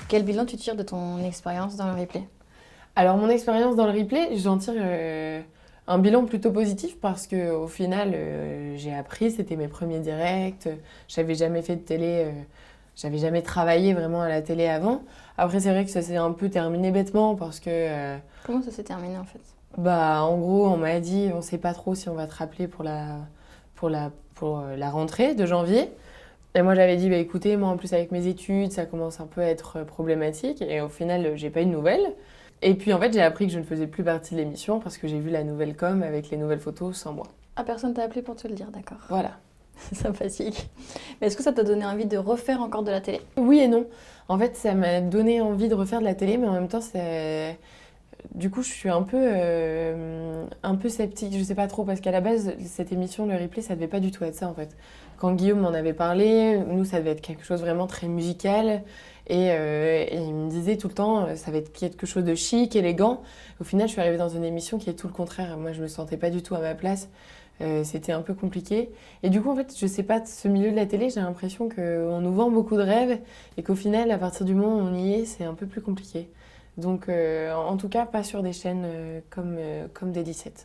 Quel bilan tu tires de ton expérience dans le replay? Alors, mon expérience dans le replay, j'en tire un bilan plutôt positif parce que au final, j'ai appris, c'était mes premiers directs, j'avais jamais fait de télé, j'avais jamais travaillé vraiment à la télé avant. Après, c'est vrai que ça s'est un peu terminé bêtement parce que, Comment ça s'est terminé en fait? bah, en gros, on m'a dit, on sait pas trop si on va te rappeler pour la rentrée de janvier. Et moi, j'avais dit, bah écoutez, moi en plus avec mes études, ça commence un peu à être problématique. Et au final, j'ai pas eu de nouvelles. Et puis en fait, j'ai appris que je ne faisais plus partie de l'émission parce que j'ai vu la nouvelle com avec les nouvelles photos sans moi. Ah, personne t'a appelé pour te le dire, d'accord. Voilà. C'est sympathique. Mais est-ce que ça t'a donné envie de refaire encore de la télé? Oui et non. En fait, ça m'a donné envie de refaire de la télé, mais en même temps, c'est... Du coup, je suis un peu sceptique, je sais pas trop, parce qu'à la base, cette émission, le replay, ça devait pas du tout être ça en fait. Quand Guillaume m'en avait parlé, nous, ça devait être quelque chose vraiment très musical. Et il me disait tout le temps, ça va être quelque chose de chic, élégant. Au final, je suis arrivée dans une émission qui est tout le contraire. Moi, je me sentais pas du tout à ma place. C'était un peu compliqué. Et du coup, en fait, je sais pas, ce milieu de la télé, j'ai l'impression qu'on nous vend beaucoup de rêves et qu'au final, à partir du moment où on y est, c'est un peu plus compliqué. Donc, en tout cas, pas sur des chaînes comme D17.